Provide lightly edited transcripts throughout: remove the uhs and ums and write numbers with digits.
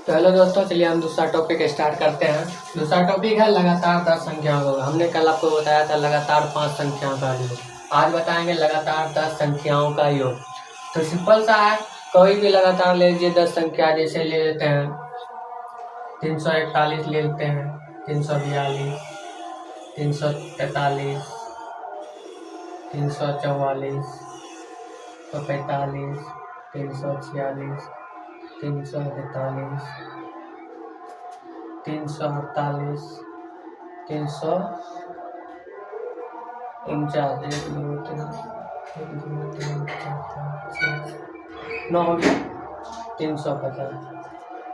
तो हेलो दोस्तों, चलिए हम दूसरा टॉपिक स्टार्ट करते हैं। दूसरा टॉपिक है लगातार 10 संख्याओं का। हमने कल आपको बताया था लगातार 5 संख्याओं का योग। आज बताएंगे लगातार 10 संख्याओं का योग। तो सिंपल सा है, कोई भी लगातार ले लीजिए 10 संख्या। जैसे ले लेते हैं 341 ले लेते हैं, 342, 343, 344, 145, 346, 348, 348, 349, 9 हो गया 350।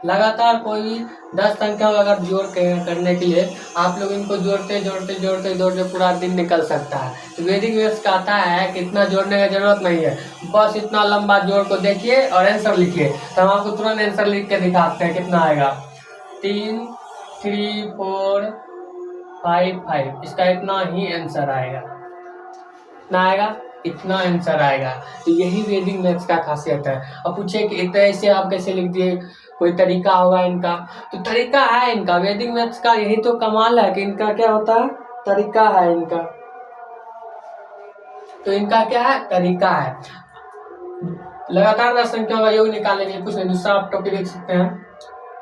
लगातार कोई भी 10 संख्या अगर जोड़ करने के लिए आप लोग इनको जोड़ते पूरा दिन निकल सकता है। तो वैदिक मैथ्स कहता है कि इतना जोड़ने की जरूरत नहीं है, बस इतना लंबा जोड़ को देखिए और आंसर लिखिए। तो हम आपको तुरंत आंसर लिख के दिखाते हैं कितना आएगा। 3, 3, 4, 5, 5, इसका इतना ही आंसर आएगा। कितना आएगा? इतना आंसर आएगा। तो यही वैदिक मैथ्स का खासियत है। अब पूछे कि इतना ऐसे आप कैसे लिख दिए, कोई तरीका होगा इनका? तो तरीका है इनका। वैदिक मैथ्स का यही तो कमाल है कि इनका क्या होता है, तरीका है इनका। तो इनका क्या है, तरीका है। लगातार 10 संख्या का योग निकालने के लिए कुछ नहीं, दूसरा आप टॉपिक देख सकते हैं।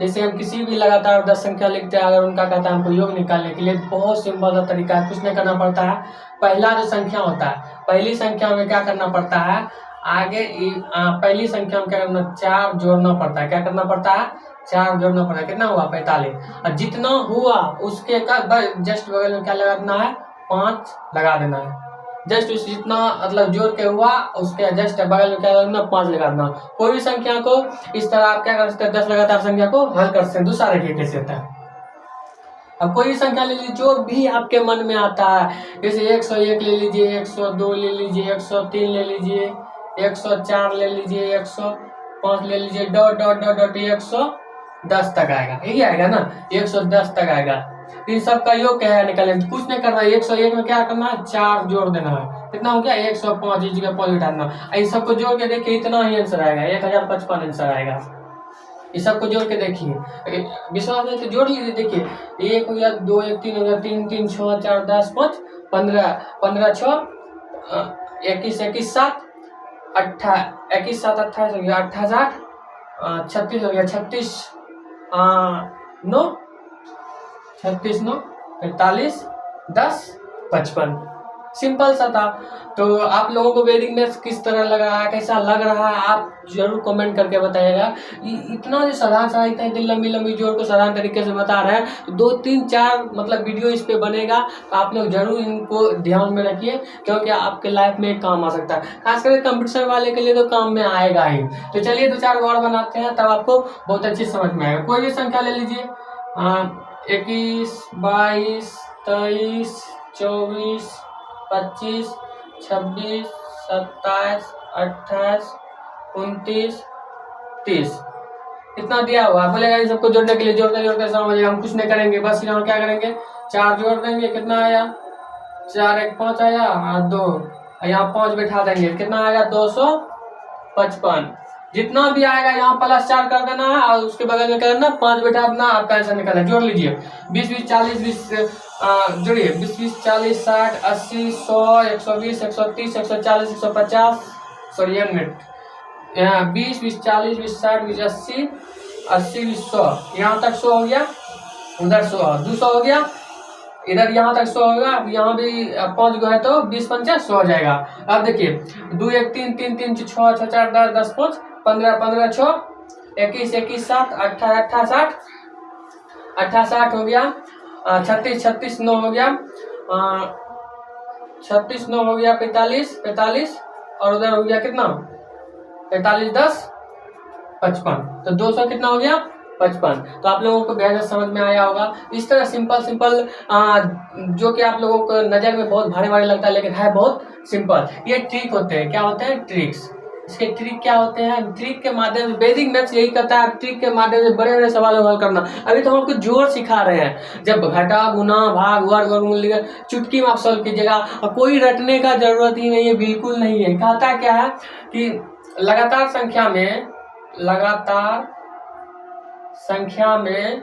जैसे हम किसी भी लगातार 10 संख्या लिखते हैं, अगर उनका कहता है हमको योग निकालने के लिए, बहुत सिंपल सा तरीका है। कुछ नहीं करना पड़ता है। पहला जो संख्या होता है, पहली संख्या में क्या करना पड़ता है, आगे पहली संख्या में क्या करना, 4 जोड़ना पड़ता है। क्या करना पड़ता है? 4 जोड़ना पड़ता है। कितना हुआ? 45। और जितना हुआ उसके का जस्ट बगल में क्या लगा देना है, 5 लगा देना है। जस्ट उस जितना मतलब जोड़ के हुआ उसके जस्ट बगल में क्या करना, 5 लगा देना। कोई भी संख्या को इस तरह आप क्या कर सकते हैं, 10 लगातार संख्या को हल कर सकते हैं। दूसरा देखिए कैसे होता है। अब कोई भी संख्या ले लीजिए जो भी आपके मन में आता है। जैसे 101 ले लीजिए, 102 ले लीजिए, 103 ले लीजिए, 104 ले लीजिए, 105 ले लीजिए, डॉट डॉट डॉट डॉट 110 तक आएगा। यही आएगा ना, 110 तक आएगा। इन सब का योग क्या है निकालने, कुछ नहीं करना है। 101 में क्या करना है, 4 जोड़ देना है। कितना हो गया? 105। इस जगह 5 बिठाना। इन सबको जोड़ के देखिए, इतना ही आंसर आएगा, 1055 आंसर आएगा। इस सबको जोड़ के देखिए, विश्वास है तो जोड़ लीजिए। देखिए 1 हो गया, 2 1 3 हो गया, 3 3 6 4 10 5 15 15 6 21 21 7 21 7 28 हो गया, 28 8 36 हो गया, 36 9 36 9 45 10 55। सिंपल सा था। तो आप लोगों को वैदिक मैथ्स किस तरह लग रहा है, कैसा लग रहा है, आप जरूर कमेंट करके बताइएगा। इतना जो साधारण सा इतना लंबी लंबी जोड़ को साधारण तरीके से बता रहे हैं, तो 2 3 4 मतलब वीडियो इस पे बनेगा। तो आप लोग जरूर इनको ध्यान में रखिए, क्योंकि आपके लाइफ में काम आ सकता है। खास करके कंपटीशन वाले के लिए तो काम में आएगा ही। तो चलिए 2-4 और बनाते हैं, तब आपको बहुत अच्छी समझ में आएगा। कोई भी संख्या ले लीजिए, 21 22 23 24 25 26 27 28 29 30 इतना दिया हुआ। बोलेगा इन सबको जोड़ने के लिए जोड़ते जोड़ते समझिए, हम कुछ नहीं करेंगे, बस यहाँ क्या करेंगे, 4 जोड़ देंगे। कितना आया? 4 1 5 आया, 2 यहाँ 5 बैठा देंगे। कितना आएगा? 255। जितना भी आएगा यहाँ +4 कर देना है और उसके बगल में कर देना 5 बैठा देना, आपका आंसर निकलना। जोड़ लीजिए 20 20 40 20 जोड़िए 20 20 40 60 80 100 120 130 140 150 सॉरी 1 मिनट, यहाँ 20 20 40 20 60 20 80 80 20 100, यहाँ तक 100 हो गया, उधर 100 200 हो गया, इधर यहाँ तक 100 होगा। यहाँ भी 5 गो है तो 20 50 100 हो जाएगा। अब देखिए 2 1 3 3 3 6 6 4 10 10 5 15 15 6 21 21 7 18 18 60 18 60 हो गया, 36 36 9 हो गया, 36 9 हो गया, 45 45 और उधर हो गया कितना, 45 10 55। तो 200 कितना हो गया? 55। तो आप लोगों को बेहद समझ में आया होगा। इस तरह सिंपल सिंपल जो कि आप लोगों को नज़र में बहुत भारी भारी लगता है, लेकिन है बहुत सिंपल। ये ट्रिक होते हैं। क्या होते हैं? ट्रिक्स। इसके ट्रिक क्या होते हैं? ट्रिक के माध्यम से वैदिक मैथ्स यही करता है, ट्रिक के माध्यम से बड़े बड़े सवालों हल करना। अभी तो हम आपको जोड़ सिखा रहे हैं, जब घटा गुना भाग वर्ग वर्गमूल चुटकी में आप सॉल्व कीजिएगा। कोई रटने का जरूरत ही नहीं है, बिल्कुल नहीं है। कहता क्या है कि लगातार संख्या में लगातार संख्या में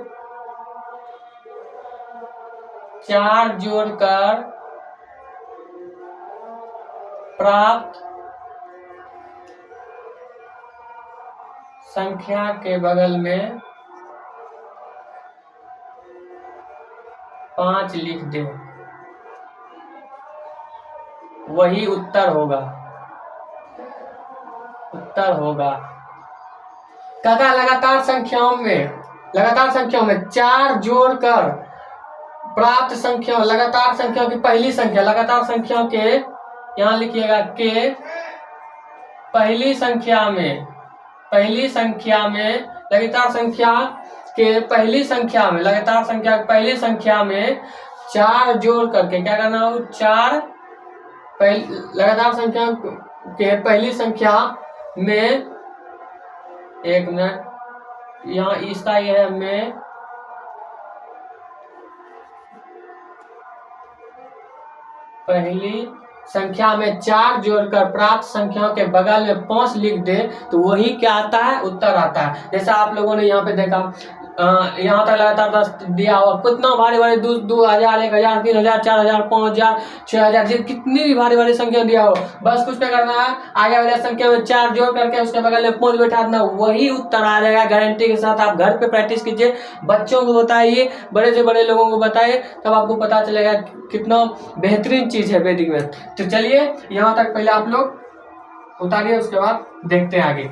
4 जोड़कर प्राप्त संख्या के बगल में 5 लिख दे, वही उत्तर होगा। उत्तर होगा काका लगातार संख्याओं में 4 जोड़कर प्राप्त संख्या, लगातार संख्याओं की पहली संख्या, लगातार संख्याओं के यहाँ लिखिएगा के पहली संख्या में लगातार संख्या के पहली संख्या में, लगातार संख्या की पहली संख्या में 4 जोड़ करके क्या करना हो, 4 लगातार संख्या के पहली संख्या में, एक मिनट यहाँ इसका यह है में, पहली संख्या में 4 जोड़कर प्राप्त संख्याओं के बगल में 5 लिख दे तो वही क्या आता है, उत्तर आता है। जैसा आप लोगों ने यहाँ पे देखा, यहाँ तक लगातार 10 दिया हो, कितना भारी भारी 2000, 1000, 3000, 4000, 5000, 6000, कितनी भी भारी भारी संख्या दिया हो, बस कुछ क्या करना है, आगे वाले संख्या में 4 जोड़ करके उसके बगल में 5 बैठा देना, वही उत्तर आ जाएगा गारंटी के साथ। आप घर पे प्रैक्टिस कीजिए, बच्चों को बताइए, बड़े से बड़े लोगों को बताइए, तब आपको पता चलेगा कितना बेहतरीन चीज है वैदिक मैथ। तो चलिए यहाँ तक पहले आप लोग उतारिए, उसके बाद देखते हैं आगे।